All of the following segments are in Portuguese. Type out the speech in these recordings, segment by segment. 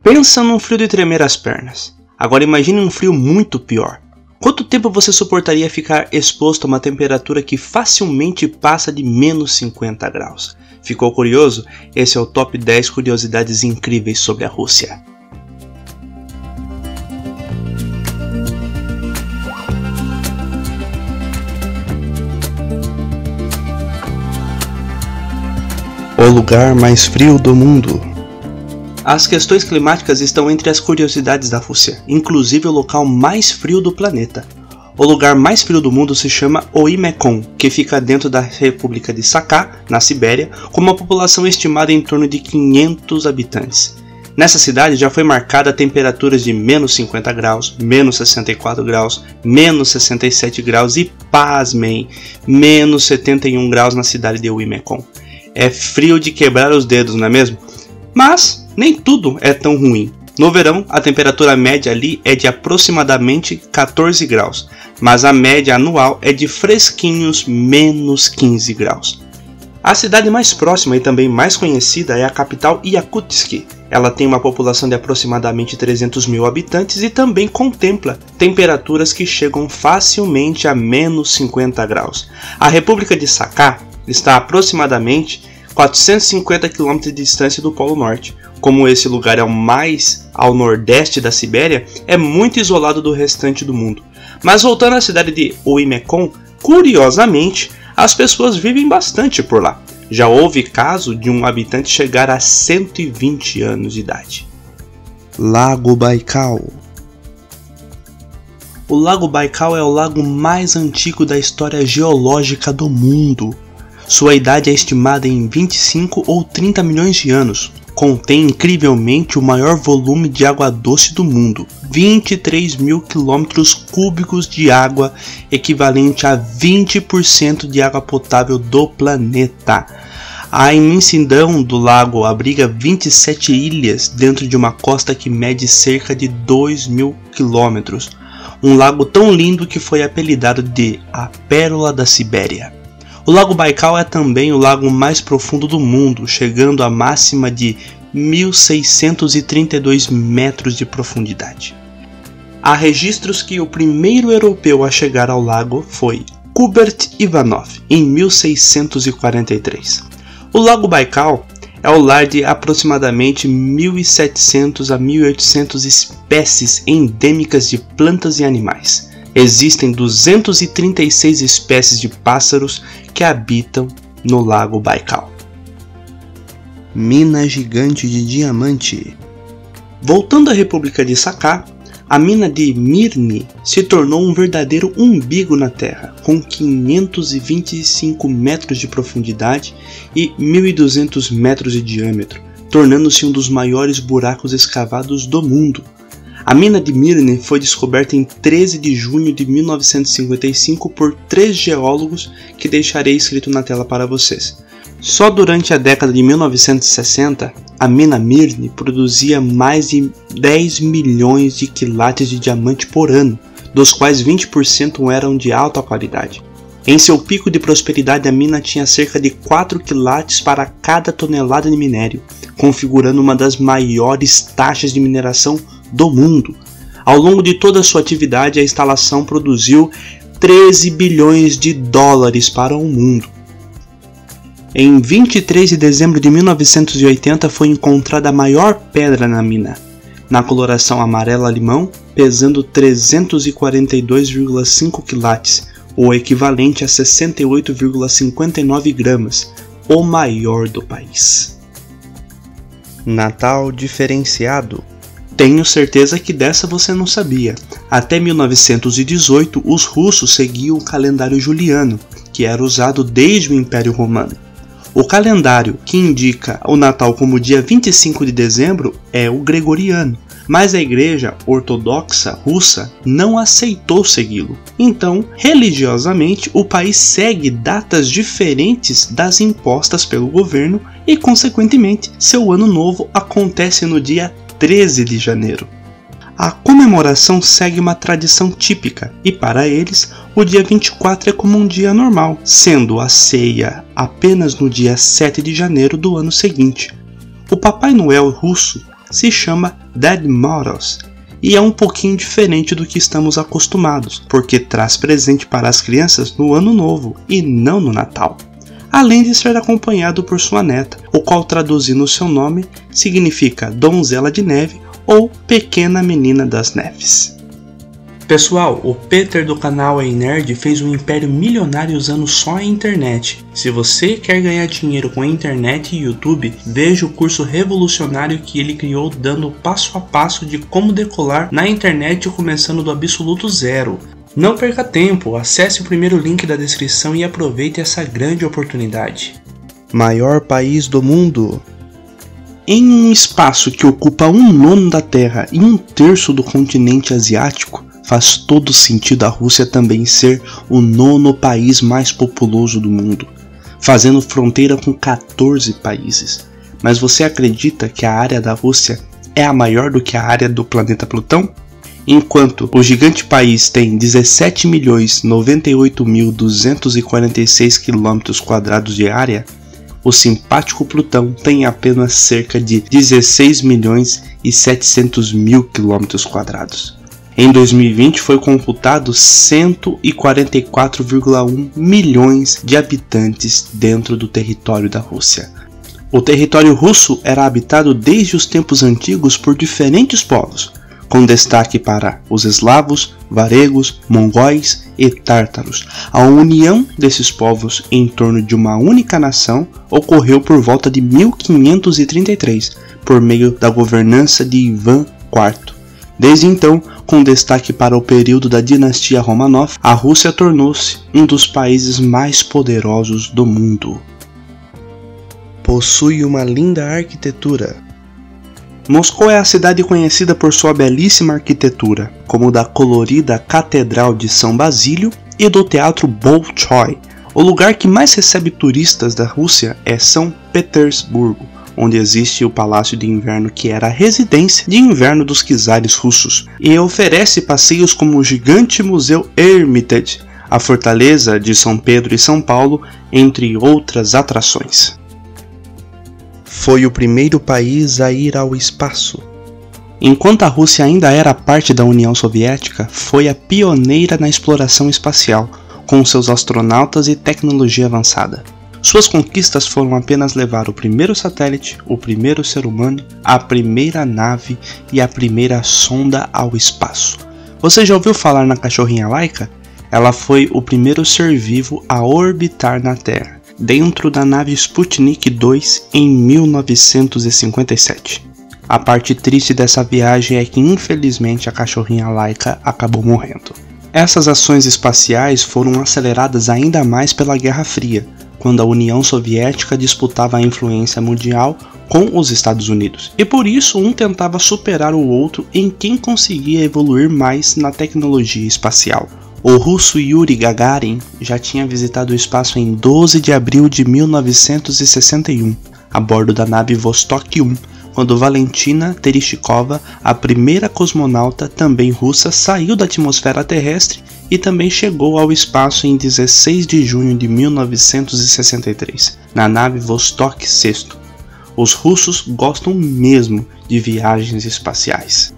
Pensa num frio de tremer as pernas. Agora imagine um frio muito pior. Quanto tempo você suportaria ficar exposto a uma temperatura que facilmente passa de menos 50 graus? Ficou curioso? Esse é o top 10 curiosidades incríveis sobre a Rússia. O lugar mais frio do mundo. As questões climáticas estão entre as curiosidades da Rússia, inclusive o local mais frio do planeta. O lugar mais frio do mundo se chama Oymyakon, que fica dentro da República de Sakha, na Sibéria, com uma população estimada em torno de 500 habitantes. Nessa cidade já foi marcada temperaturas de menos 50 graus, menos 64 graus, menos 67 graus e, pasmem, menos 71 graus na cidade de Oymyakon. É frio de quebrar os dedos, não é mesmo? Mas nem tudo é tão ruim. No verão, a temperatura média ali é de aproximadamente 14 graus, mas a média anual é de fresquinhos menos 15 graus. A cidade mais próxima e também mais conhecida é a capital Yakutsk. Ela tem uma população de aproximadamente 300 mil habitantes e também contempla temperaturas que chegam facilmente a menos 50 graus. A República de Sakha está a aproximadamente 450 km de distância do Polo Norte. Como esse lugar é o mais ao nordeste da Sibéria, é muito isolado do restante do mundo. Mas voltando à cidade de Oymyakon, curiosamente, as pessoas vivem bastante por lá. Já houve caso de um habitante chegar a 120 anos de idade. Lago Baikal. O Lago Baikal é o lago mais antigo da história geológica do mundo. Sua idade é estimada em 25 ou 30 milhões de anos. Contém incrivelmente o maior volume de água doce do mundo, 23 mil quilômetros cúbicos de água, equivalente a 20% de água potável do planeta. A imensidão do lago abriga 27 ilhas dentro de uma costa que mede cerca de 2 mil quilômetros. Um lago tão lindo que foi apelidado de a Pérola da Sibéria. O Lago Baikal é também o lago mais profundo do mundo, chegando à máxima de 1.632 metros de profundidade. Há registros que o primeiro europeu a chegar ao lago foi Hubert Ivanov, em 1643. O Lago Baikal é o lar de aproximadamente 1.700 a 1.800 espécies endêmicas de plantas e animais. Existem 236 espécies de pássaros que habitam no Lago Baikal. Mina gigante de diamante. Voltando à República de Sakha, a mina de Mirny se tornou um verdadeiro umbigo na Terra, com 525 metros de profundidade e 1.200 metros de diâmetro, tornando-se um dos maiores buracos escavados do mundo. A mina de Mirny foi descoberta em 13 de junho de 1955 por 3 geólogos que deixarei escrito na tela para vocês. Só durante a década de 1960, a mina Mirny produzia mais de 10 milhões de quilates de diamante por ano, dos quais 20% eram de alta qualidade. Em seu pico de prosperidade, a mina tinha cerca de 4 quilates para cada tonelada de minério, configurando uma das maiores taxas de mineração do mundo. Ao longo de toda a sua atividade, a instalação produziu 13 bilhões de dólares para o mundo. Em 23 de dezembro de 1980 foi encontrada a maior pedra na mina, na coloração amarela-limão, pesando 342,5 quilates, o equivalente a 68,59 gramas, o maior do país. Natal diferenciado. Tenho certeza que dessa você não sabia. Até 1918, os russos seguiam o calendário juliano, que era usado desde o Império Romano. O calendário que indica o Natal como dia 25 de dezembro é o gregoriano, mas a Igreja Ortodoxa Russa não aceitou segui-lo. Então, religiosamente, o país segue datas diferentes das impostas pelo governo e, consequentemente, seu ano novo acontece no dia 13 de janeiro. A comemoração segue uma tradição típica e, para eles, o dia 24 é como um dia normal, sendo a ceia apenas no dia 7 de janeiro do ano seguinte. O Papai Noel russo se chama Dead Moros e é um pouquinho diferente do que estamos acostumados, porque traz presente para as crianças no Ano Novo e não no Natal, além de ser acompanhado por sua neta, o qual, traduzindo o seu nome, significa Donzela de Neve ou Pequena Menina das Neves. Pessoal, o Peter do canal Ei Nerd fez um império milionário usando só a internet. Se você quer ganhar dinheiro com a internet e YouTube, veja o curso revolucionário que ele criou, dando passo a passo de como decolar na internet começando do absoluto zero. Não perca tempo, acesse o primeiro link da descrição e aproveite essa grande oportunidade. Maior país do mundo. Em um espaço que ocupa 1/9 da Terra e 1/3 do continente asiático, faz todo sentido a Rússia também ser o 9º país mais populoso do mundo, fazendo fronteira com 14 países. Mas você acredita que a área da Rússia é a maior do que a área do planeta Plutão? Enquanto o gigante país tem 17.098.246 km² de área, o simpático Plutão tem apenas cerca de 16.700.000 km². Em 2020 foi computado 144,1 milhões de habitantes dentro do território da Rússia. O território russo era habitado desde os tempos antigos por diferentes povos, com destaque para os eslavos, varegos, mongóis e tártaros. A união desses povos em torno de uma única nação ocorreu por volta de 1533, por meio da governança de Ivan IV. Desde então, com destaque para o período da dinastia Romanov, a Rússia tornou-se um dos países mais poderosos do mundo. Possui uma linda arquitetura. Moscou é a cidade conhecida por sua belíssima arquitetura, como da colorida Catedral de São Basílio e do Teatro Bolshoi. O lugar que mais recebe turistas da Rússia é São Petersburgo, onde existe o Palácio de Inverno, que era a residência de inverno dos czares russos, e oferece passeios como o gigante Museu Hermitage, a Fortaleza de São Pedro e São Paulo, entre outras atrações. Foi o primeiro país a ir ao espaço. Enquanto a Rússia ainda era parte da União Soviética, foi a pioneira na exploração espacial, com seus astronautas e tecnologia avançada. Suas conquistas foram apenas levar o primeiro satélite, o primeiro ser humano, a primeira nave e a primeira sonda ao espaço. Você já ouviu falar na cachorrinha Laika? Ela foi o primeiro ser vivo a orbitar na Terra, dentro da nave Sputnik 2 em 1957. A parte triste dessa viagem é que infelizmente a cachorrinha Laika acabou morrendo. Essas ações espaciais foram aceleradas ainda mais pela Guerra Fria, quando a União Soviética disputava a influência mundial com os Estados Unidos, e por isso um tentava superar o outro em quem conseguia evoluir mais na tecnologia espacial. O russo Yuri Gagarin já tinha visitado o espaço em 12 de abril de 1961, a bordo da nave Vostok 1, quando Valentina Tereshkova, a primeira cosmonauta também russa, saiu da atmosfera terrestre e também chegou ao espaço em 16 de junho de 1963, na nave Vostok 6. Os russos gostam mesmo de viagens espaciais.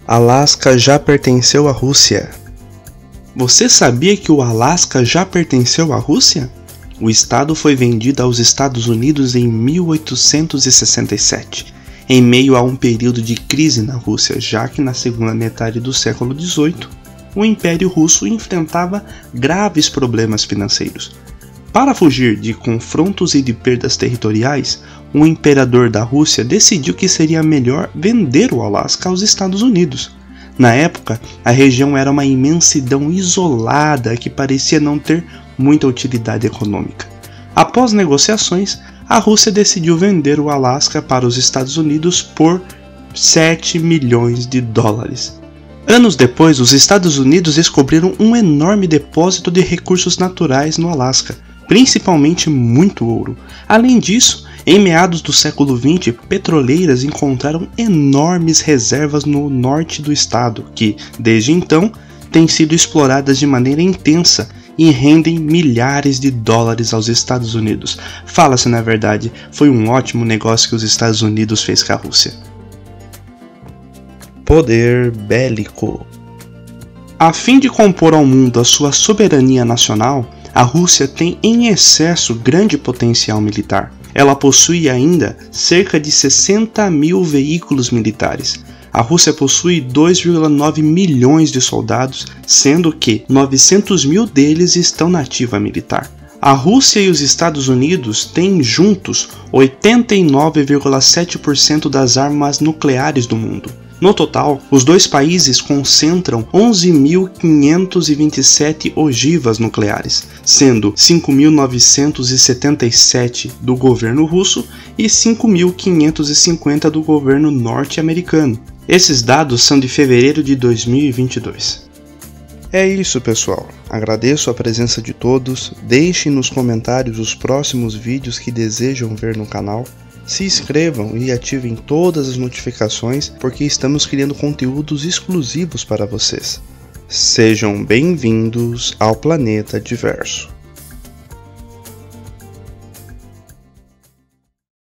Alasca já pertenceu à Rússia. Você sabia que o Alasca já pertenceu à Rússia? O estado foi vendido aos Estados Unidos em 1867, em meio a um período de crise na Rússia, já que na segunda metade do século XVIII, o Império Russo enfrentava graves problemas financeiros. Para fugir de confrontos e de perdas territoriais, o imperador da Rússia decidiu que seria melhor vender o Alasca aos Estados Unidos. Na época, a região era uma imensidão isolada que parecia não ter muita utilidade econômica. Após negociações, a Rússia decidiu vender o Alasca para os Estados Unidos por $7 milhões. Anos depois, os Estados Unidos descobriram um enorme depósito de recursos naturais no Alasca, principalmente muito ouro. Além disso, em meados do século XX, petroleiras encontraram enormes reservas no norte do estado, que, desde então, têm sido exploradas de maneira intensa e rendem milhares de dólares aos Estados Unidos. Fala se não é verdade, foi um ótimo negócio que os Estados Unidos fez com a Rússia. Poder bélico. A fim de compor ao mundo a sua soberania nacional, a Rússia tem em excesso grande potencial militar. Ela possui ainda cerca de 60 mil veículos militares. A Rússia possui 2,9 milhões de soldados, sendo que 900 mil deles estão na ativa militar. A Rússia e os Estados Unidos têm juntos 89,7% das armas nucleares do mundo. No total, os dois países concentram 11.527 ogivas nucleares, sendo 5.977 do governo russo e 5.550 do governo norte-americano. Esses dados são de fevereiro de 2022. É isso, pessoal. Agradeço a presença de todos. Deixem nos comentários os próximos vídeos que desejam ver no canal. Se inscrevam e ativem todas as notificações, porque estamos criando conteúdos exclusivos para vocês. Sejam bem-vindos ao Planeta Diverso.